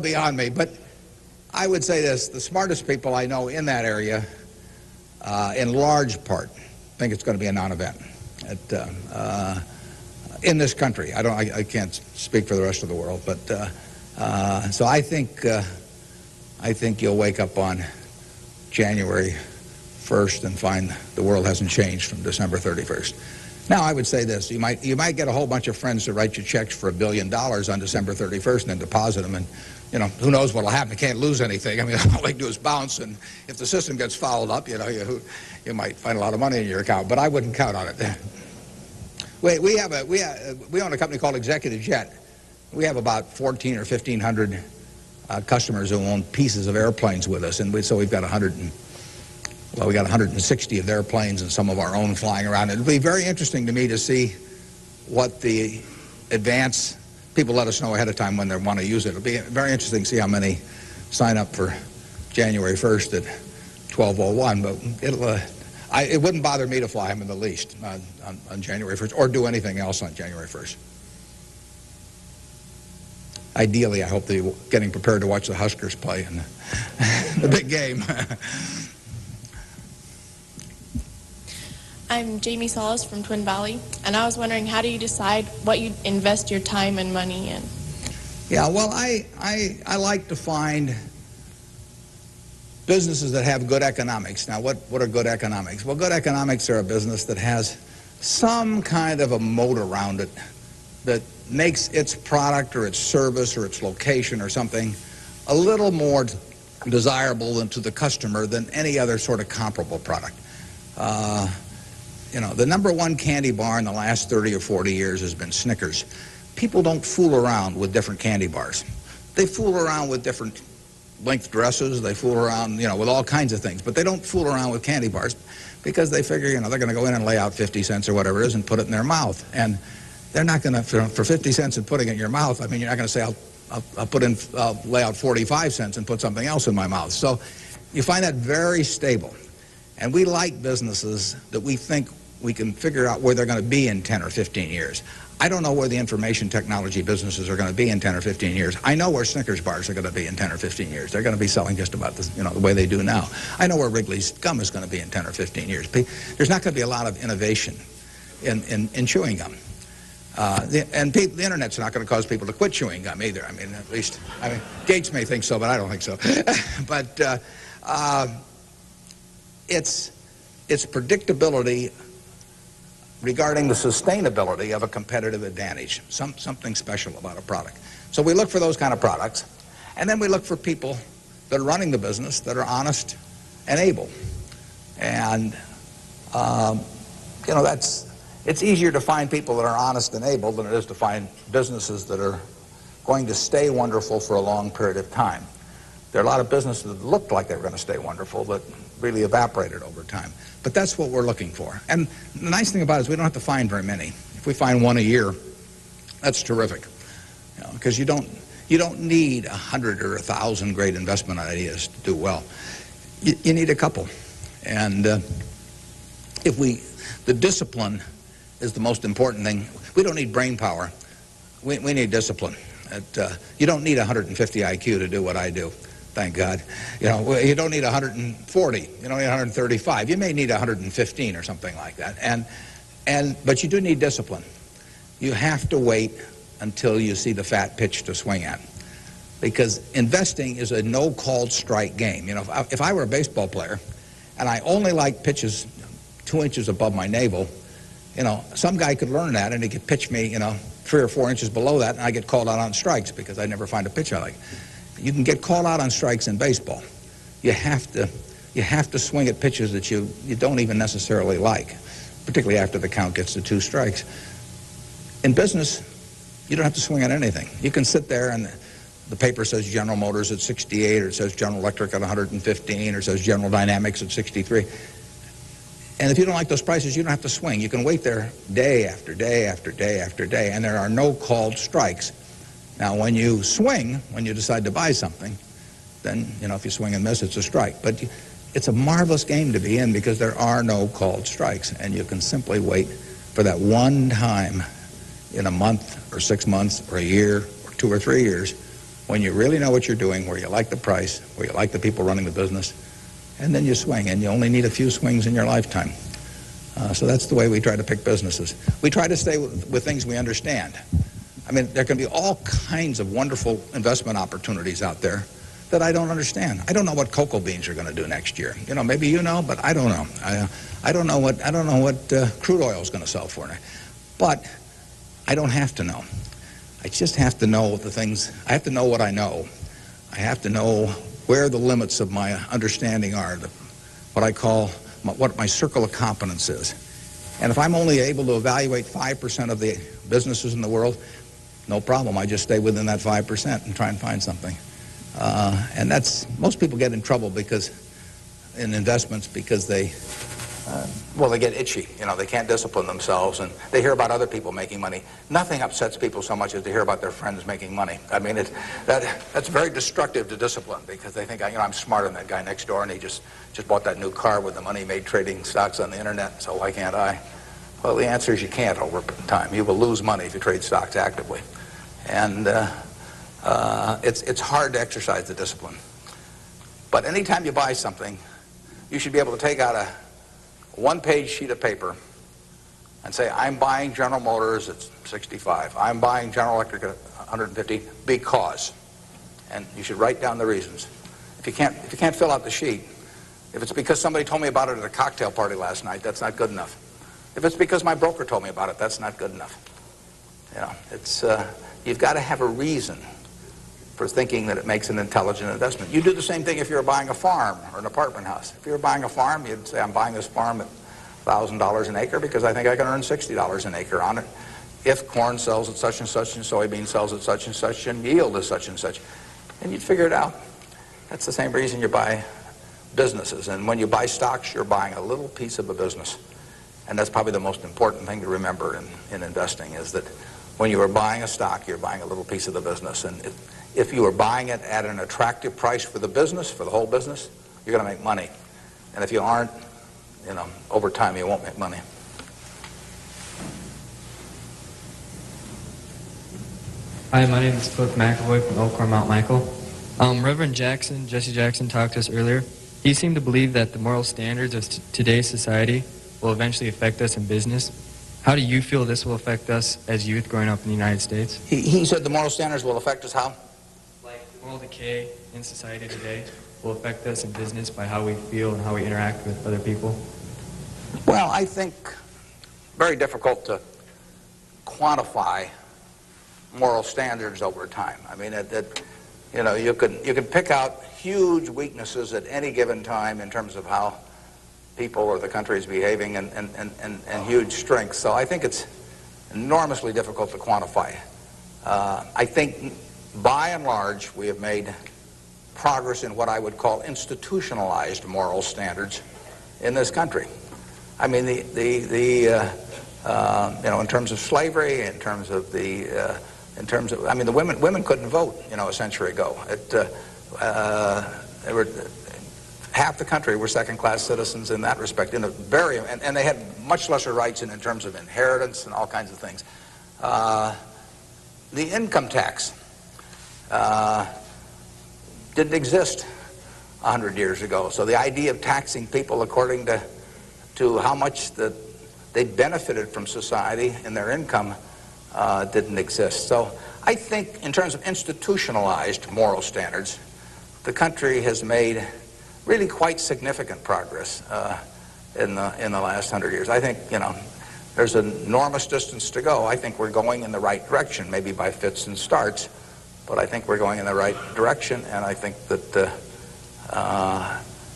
beyond me. But I would say this: the smartest people I know in that area, in large part, think it's going to be a non-event. In this country, I can't speak for the rest of the world, but so I think you'll wake up on January 1st and find the world hasn't changed from December 31st. Now, I would say this: you might get a whole bunch of friends to write you checks for $1 billion on December 31st and then deposit them, and who knows what'll happen? You can't lose anything. I mean, all they do is bounce, and if the system gets fouled up, you might find a lot of money in your account. But I wouldn't count on it. We own a company called Executive Jet. We have about 1,400 or 1,500 customers who own pieces of airplanes with us, and we've got 160 of their planes and some of our own flying around. It'll be very interesting to me to see what the advance. People let us know ahead of time when they want to use it. It'll be very interesting to see how many sign up for January 1st at 12:01. But it wouldn't bother me to fly them in the least on January 1st or do anything else on January 1st. Ideally, I hope they're getting prepared to watch the Huskers play in the big game. I'm Jamie Solis from Twin Valley, and I was wondering, how do you decide what you invest your time and money in? Yeah, well, I like to find businesses that have good economics. Now, what are good economics? Well, good economics are a business that has some kind of a moat around it that makes its product or its service or its location or something a little more desirable to the customer than any other sort of comparable product. The number one candy bar in the last 30 or 40 years has been Snickers. People don't fool around with different candy bars. They fool around with different length dresses. They fool around, with all kinds of things. But they don't fool around with candy bars because they figure, they're going to go in and lay out 50 cents or whatever it is and put it in their mouth. And they're not going to, for 50 cents and putting it in your mouth, I mean, you're not going to say, I'll lay out 45 cents and put something else in my mouth. So you find that very stable. And we like businesses that we think we can figure out where they're going to be in 10 or 15 years. I don't know where the information technology businesses are going to be in 10 or 15 years. I know where Snickers bars are going to be in 10 or 15 years. They're going to be selling just about the way they do now. I know where Wrigley's gum is going to be in 10 or 15 years. There's not going to be a lot of innovation in chewing gum. The internet's not going to cause people to quit chewing gum either. Gates may think so, but I don't think so. But it's predictability regarding the sustainability of a competitive advantage, something special about a product. So we look for those kind of products, and then we look for people that are running the business that are honest and able. And, you know, it's easier to find people that are honest and able than it is to find businesses that are going to stay wonderful for a long period of time. There are a lot of businesses that looked like they were going to stay wonderful that really evaporated over time. But that's what we're looking for. And the nice thing about it is we don't have to find very many. If we find one a year, that's terrific. Because you don't need 100 or 1,000 great investment ideas to do well. You need a couple. And the discipline is the most important thing. We don't need brain power. We need discipline. You don't need 150 IQ to do what I do. Thank God. You know, you don't need 140. You don't need 135. You may need 115 or something like that. But you do need discipline. You have to wait until you see the fat pitch to swing at. Because investing is a no-called strike game. You know, if I were a baseball player and I only liked pitches 2 inches above my navel, you know, some guy could learn that and he could pitch me, you know, 3 or 4 inches below that, and I get called out on strikes because I never find a pitch I like. You can get called out on strikes in baseball. You have to swing at pitches that you don't even necessarily like, particularly after the count gets to 2 strikes. In business, you don't have to swing at anything. You can sit there and the paper says General Motors at 68, or it says General Electric at 115, or it says General Dynamics at 63. And if you don't like those prices, you don't have to swing. You can wait there day after day after day after day, and there are no called strikes. Now, when you swing, when you decide to buy something, then, you know, if you swing and miss, it's a strike. But it's a marvelous game to be in because there are no called strikes, and you can simply wait for that one time in a month or 6 months or a year or 2 or 3 years when you really know what you're doing, where you like the price, where you like the people running the business, and then you swing, and you only need a few swings in your lifetime. So that's the way we try to pick businesses. We try to stay with things we understand. I mean, there can be all kinds of wonderful investment opportunities out there that I don't understand. I don't know what cocoa beans are going to do next year. You know, maybe you know, but I don't know. I don't know what crude oil is going to sell for. But I don't have to know. I just have to know the things. I have to know what I know. I have to know where the limits of my understanding are, what I call what my circle of competence is. And if I'm only able to evaluate 5% of the businesses in the world, no problem. I just stay within that 5% and try and find something. And that's, most people get in trouble because, in investments, because they get itchy. You know, they can't discipline themselves, and they hear about other people making money. Nothing upsets people so much as to hear about their friends making money. I mean, that's very destructive to discipline because they think, you know, I'm smarter than that guy next door, and he just bought that new car with the money he made trading stocks on the internet, so why can't I? Well, the answer is you can't over time. You will lose money if you trade stocks actively. And it's hard to exercise the discipline. But anytime you buy something, you should be able to take out a one-page sheet of paper and say, I'm buying General Motors at 65. I'm buying General Electric at 150 because. And you should write down the reasons. If you can't fill out the sheet, if it's because somebody told me about it at a cocktail party last night, that's not good enough. If it's because my broker told me about it, that's not good enough. You know, it's you've got to have a reason for thinking that it makes an intelligent investment. You do the same thing if you're buying a farm or an apartment house. If you're buying a farm, you'd say, I'm buying this farm at $1,000 an acre because I think I can earn $60 an acre on it if corn sells at such and such and soybean sells at such and yield is such and such. And you'd figure it out. That's the same reason you buy businesses. And when you buy stocks, you're buying a little piece of a business. And that's probably the most important thing to remember in investing is that when you are buying a stock, you're buying a little piece of the business. And if you are buying it at an attractive price for the business, for the whole business, you're going to make money. And if you aren't, you know, over time you won't make money. Hi, my name is Cliff McAvoy from Elkhorn Mount Michael. Reverend Jesse Jackson talked to us earlier. He seemed to believe that the moral standards of today's society will eventually affect us in business. How do you feel this will affect us as youth growing up in the United States? He said the moral standards will affect us how? Like moral decay in society today. will affect us in business by how we feel and how we interact with other people? Well, I think very difficult to quantify moral standards over time. I mean, you know, you can pick out huge weaknesses at any given time in terms of how people or the country is behaving, and huge strengths. So I think it's enormously difficult to quantify. I think, by and large, we have made progress in what I would call institutionalized moral standards in this country. I mean, you know, in terms of slavery, in terms of I mean, the women couldn't vote, you know, a century ago. Half the country were second-class citizens in that respect, and they had much lesser rights in terms of inheritance and all kinds of things. The income tax didn't exist 100 years ago, so the idea of taxing people according to how much they benefited from society and their income didn't exist. So I think in terms of institutionalized moral standards, the country has made really quite significant progress in the last 100 years. I think, you know, there's an enormous distance to go. I think we're going in the right direction, maybe by fits and starts, but I think we're going in the right direction, and I think that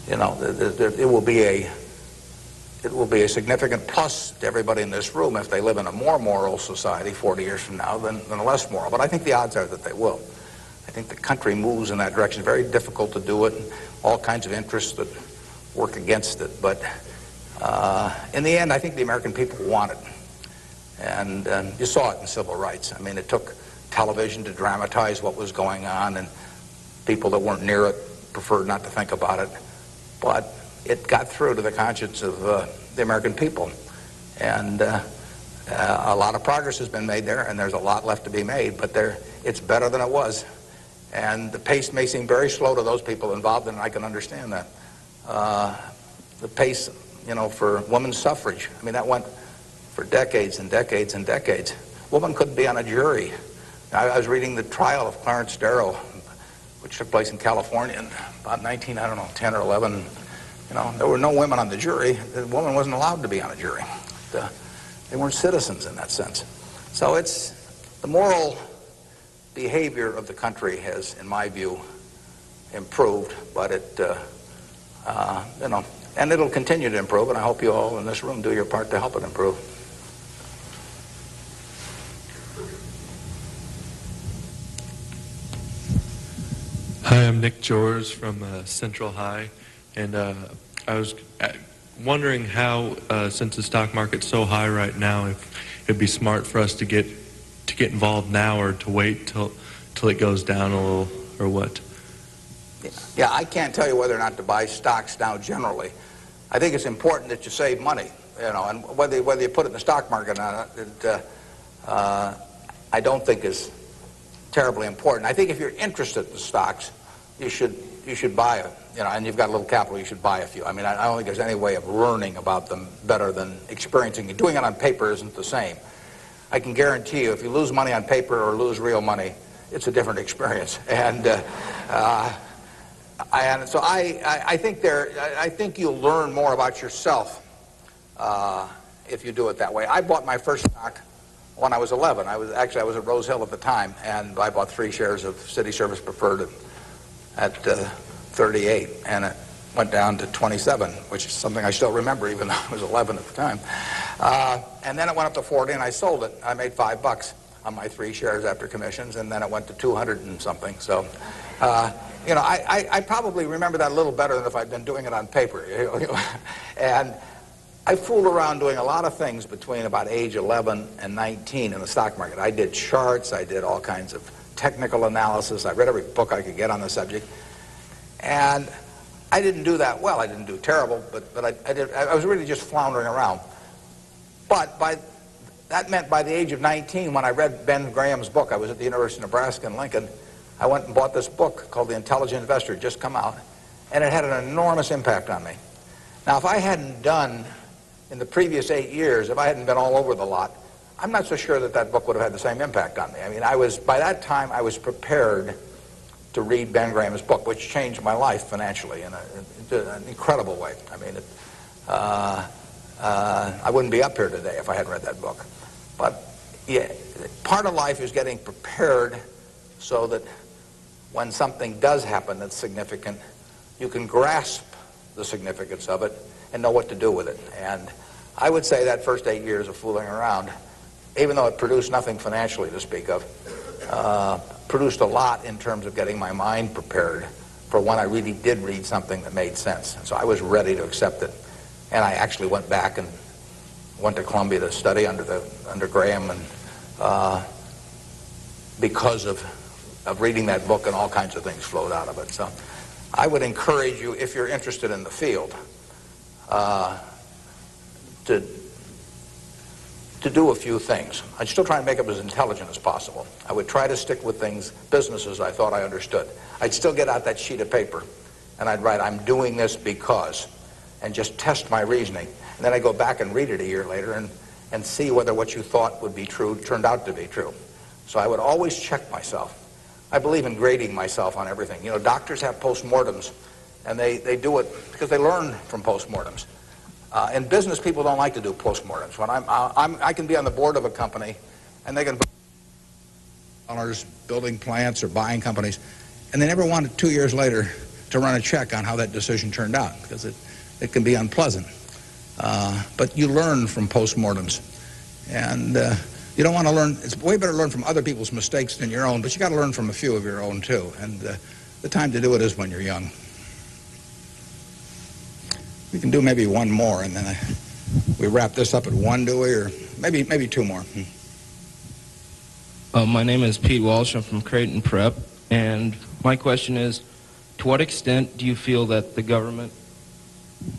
you know, it will be a significant plus to everybody in this room if they live in a more moral society 40 years from now than a less moral. But I think the odds are that they will. I think the country moves in that direction. It's very difficult to do it, and all kinds of interests that work against it. But in the end, I think the American people want it. And you saw it in civil rights. I mean, it took television to dramatize what was going on, and people that weren't near it preferred not to think about it. But it got through to the conscience of the American people. And a lot of progress has been made there, and there's a lot left to be made, but it's better than it was. And the pace may seem very slow to those people involved, and I can understand that. The pace, you know, for women's suffrage, I mean, that went for decades and decades and decades. Women couldn't be on a jury. I was reading the trial of Clarence Darrow, which took place in California in about 10 or 11. You know, there were no women on the jury. The woman wasn't allowed to be on a jury. They weren't citizens in that sense. So it's the moral behavior of the country has, in my view, improved, but you know, and it'll continue to improve, and I hope you all in this room do your part to help it improve. Hi, I'm Nick Jors from Central High, and I was wondering how, since the stock market's so high right now, if it'd be smart for us to get involved now, or to wait till it goes down a little, or what? Yeah, I can't tell you whether or not to buy stocks now generally. I think it's important that you save money, you know, and whether you put it in the stock market or not, I don't think is terribly important. I think if you're interested in stocks, you should buy it, you know, and you've got a little capital, you should buy a few. I mean, I don't think there's any way of learning about them better than experiencing it. Doing it on paper isn't the same. I can guarantee you, if you lose money on paper or lose real money, it's a different experience. And so I think you'll learn more about yourself if you do it that way. I bought my first stock when I was 11. I was at Rose Hill at the time, and I bought 3 shares of City Service Preferred at 38, and it went down to 27, which is something I still remember, even though I was 11 at the time. And then it went up to 40, and I sold it. I made $5 on my 3 shares after commissions, and then it went to 200 and something. So, you know, I probably remember that a little better than if I'd been doing it on paper. And I fooled around doing a lot of things between about age 11 and 19 in the stock market. I did charts, I did all kinds of technical analysis, I read every book I could get on the subject, and I didn't do that well. I didn't do terrible, but I was really just floundering around. But that meant by the age of 19, when I read Ben Graham's book, I was at the University of Nebraska in Lincoln, I went and bought this book called The Intelligent Investor. It just come out, and it had an enormous impact on me. Now, if I hadn't done, in the previous 8 years, if I hadn't been all over the lot, I'm not so sure that book would have had the same impact on me. I mean, by that time, I was prepared to read Ben Graham's book, which changed my life financially in an incredible way. I mean, I wouldn't be up here today if I hadn't read that book. But yeah, part of life is getting prepared so that when something does happen that's significant, you can grasp the significance of it and know what to do with it. And I would say that first 8 years of fooling around, even though it produced nothing financially to speak of, produced a lot in terms of getting my mind prepared for when I really did read something that made sense. And so I was ready to accept it. And I actually went back and went to Columbia to study under Graham, and because of reading that book, and all kinds of things flowed out of it. So I would encourage you, if you're interested in the field, to do a few things. I'd still try and make them as intelligent as possible. I would try to stick with businesses I thought I understood. I'd still get out that sheet of paper, and I'd write, I'm doing this because, and just test my reasoning. And then I'd go back and read it a year later and see whether what you thought would be true turned out to be true. So I would always check myself. I believe in grading myself on everything. You know, doctors have postmortems, and they do it because they learn from postmortems. In business, people don't like to do postmortems. When I can be on the board of a company, and they can dollars building plants or buying companies, and they never want it 2 years later to run a check on how that decision turned out, because it can be unpleasant. But you learn from postmortems, and you don't want to learn. It's way better to learn from other people's mistakes than your own, but you got to learn from a few of your own too. And the time to do it is when you're young. We can do maybe one more, and then we wrap this up at one, do we? Or maybe two more. My name is Pete Walsh. I'm from Creighton Prep, and my question is, to what extent do you feel that the government,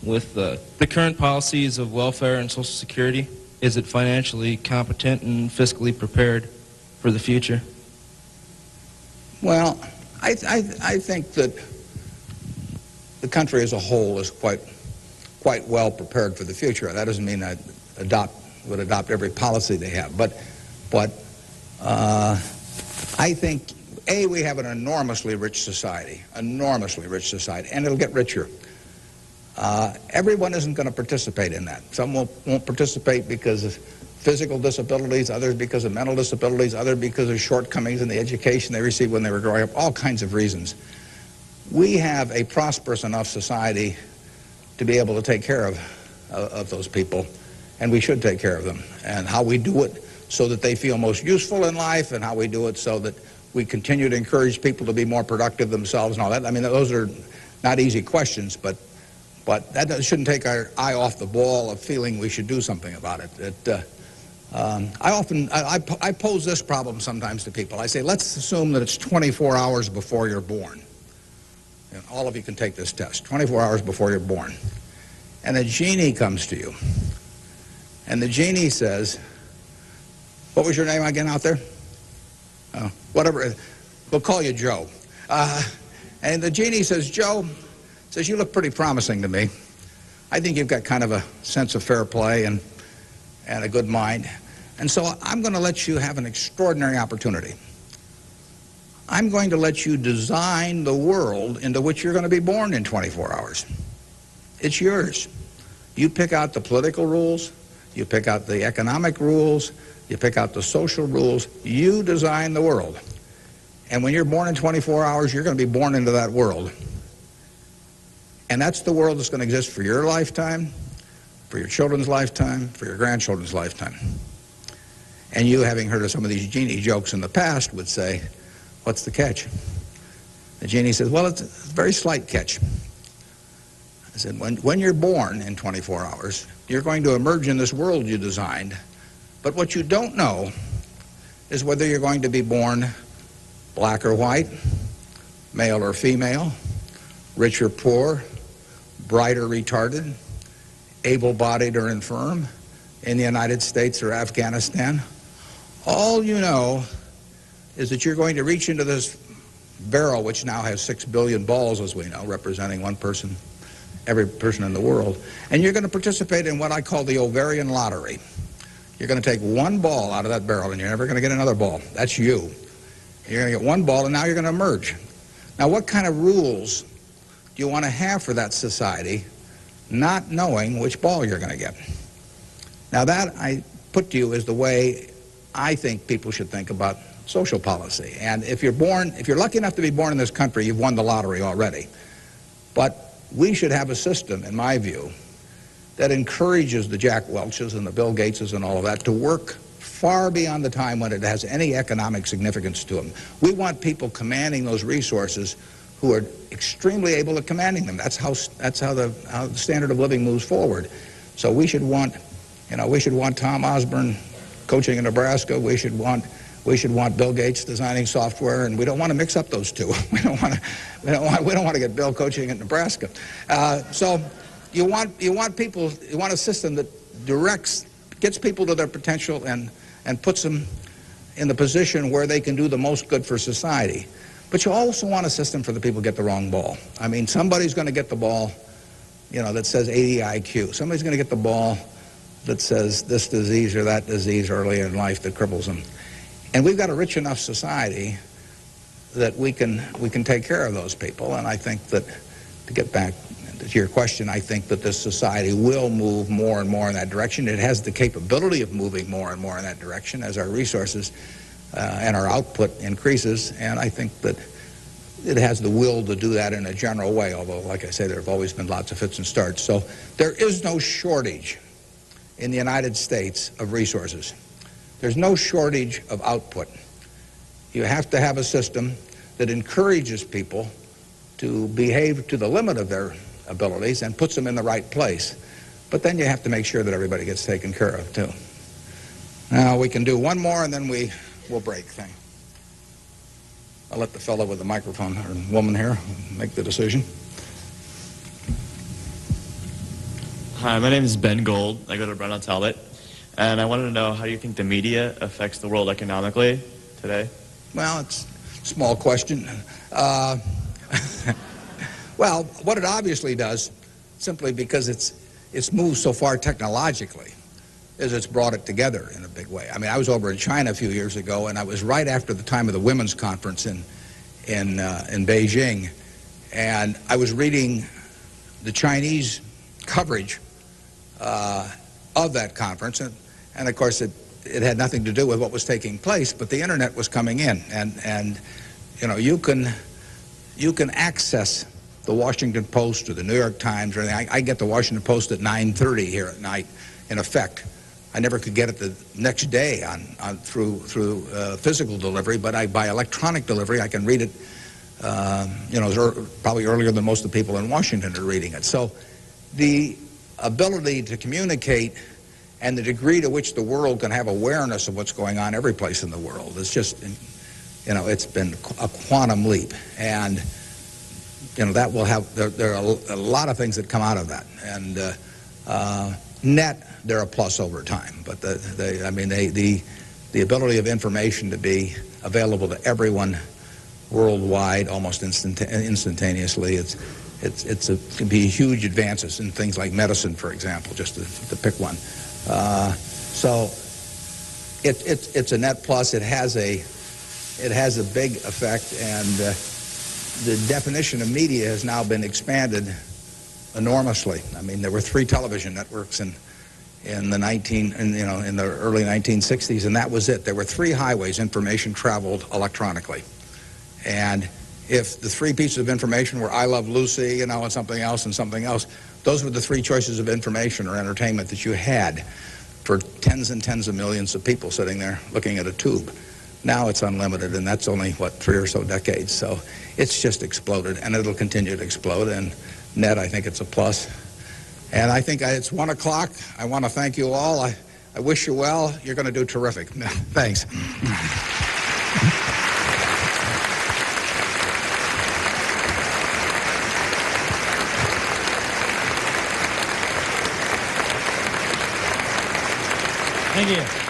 with the current policies of welfare and Social Security, is it financially competent and fiscally prepared for the future? Well, I think that the country as a whole is quite well prepared for the future. That doesn't mean I would adopt every policy they have, but I think, A, we have an enormously rich society, and it'll get richer. Everyone isn't going to participate in that. Some won't participate because of physical disabilities, others because of mental disabilities, others because of shortcomings in the education they received when they were growing up, all kinds of reasons. We have a prosperous enough society to be able to take care of those people, and we should take care of them. And how we do it so that they feel most useful in life, and how we do it so that we continue to encourage people to be more productive themselves and all that. I mean, those are not easy questions, but that shouldn't take our eye off the ball of feeling we should do something about it. I pose this problem sometimes to people. I say, let's assume that it's 24 hours before you're born. And all of you can take this test, 24 hours before you're born. And a genie comes to you. And the genie says, what was your name again out there? Whatever, we'll call you Joe. And the genie says, Joe, says, you look pretty promising to me. I think you've got kind of a sense of fair play and a good mind. And so I'm going to let you have an extraordinary opportunity. I'm going to let you design the world into which you're going to be born in 24 hours. It's yours. You pick out the political rules, you pick out the economic rules, you pick out the social rules, you design the world. And when you're born in 24 hours, you're going to be born into that world. And that's the world that's going to exist for your lifetime, for your children's lifetime, for your grandchildren's lifetime. And you, having heard of some of these genie jokes in the past, would say, what's the catch? The genie says, well, it's a very slight catch. I said, when you're born in 24 hours, you're going to emerge in this world you designed. But what you don't know is whether you're going to be born black or white, male or female, rich or poor, bright or retarded, able-bodied or infirm, in the United States or Afghanistan. All you know is that you're going to reach into this barrel, which now has 6 billion balls, as we know, representing one person, every person in the world, and you're going to participate in what I call the ovarian lottery. You're going to take one ball out of that barrel, and you're never going to get another ball. That's you. You're going to get one ball, and now you're going to emerge. Now, what kind of rules do you want to have for that society, not knowing which ball you're going to get? Now, that I put to you is the way I think people should think about social policy. And if you're lucky enough to be born in this country, you've won the lottery already. But we should have a system, in my view, that encourages the Jack Welches and the Bill Gateses and all of that to work far beyond the time when it has any economic significance to them. We want people commanding those resources who are extremely able at commanding them. That's how the standard of living moves forward. So we should want, Tom Osborne coaching in Nebraska. We should want Bill Gates designing software, and we don't want to mix up those two. We don't want to get Bill coaching in Nebraska. So you want a system that gets people to their potential and puts them in the position where they can do the most good for society. But you also want a system for the people who get the wrong ball. I mean, somebody's going to get the ball, that says 80 IQ. Somebody's going to get the ball that says this disease or that disease early in life that cripples them. And we've got a rich enough society that we can take care of those people. And I think that, to get back to your question, I think that this society will move more and more in that direction. It has the capability of moving more and more in that direction as our resources and our output increases. And I think that it has the will to do that in a general way, although, like I say, there have always been lots of fits and starts. So there is no shortage in the United States of resources. There's no shortage of output. You have to have a system that encourages people to behave to the limit of their abilities and puts them in the right place. But then you have to make sure that everybody gets taken care of, too. Now, we can do one more, and then we'll break. I'll let the fellow with the microphone, or woman here, make the decision. Hi, my name is Ben Gold. I go to Brown Talbot. And I wanted to know, how do you think the media affects the world economically today? Well, it's a small question. Well, what it obviously does, simply because it's moved so far technologically, is it's brought it together in a big way. I mean, I was over in China a few years ago, and I was right after the time of the women's conference in Beijing, and I was reading the Chinese coverage of that conference, and of course it had nothing to do with what was taking place, but the internet was coming in, and you can access the Washington Post or the New York Times or anything. I get the Washington Post at 9:30 here at night. In effect, I never could get it the next day through physical delivery, but by electronic delivery I can read it. Probably earlier than most of the people in Washington are reading it. So the ability to communicate and the degree to which the world can have awareness of what's going on every place in the world is just, it's been a quantum leap. And, that will have, there are a lot of things that come out of that. And net, they're a plus over time. But the ability of information to be available to everyone worldwide almost instantaneously, it can be huge advances in things like medicine, for example, just to pick one. So it's a net plus. It has a big effect, and the definition of media has now been expanded enormously. I mean, there were 3 television networks in the early 1960s, and that was it. There were 3 highways information traveled electronically, and if the 3 pieces of information were I Love Lucy, and something else, those were the 3 choices of information or entertainment that you had for tens and tens of millions of people sitting there looking at a tube. Now it's unlimited, and that's only, 3 or so decades. So it's just exploded, and it'll continue to explode. And net, I think it's a plus. And I think it's 1 o'clock. I want to thank you all. I wish you well. You're going to do terrific. Thanks. Thank you.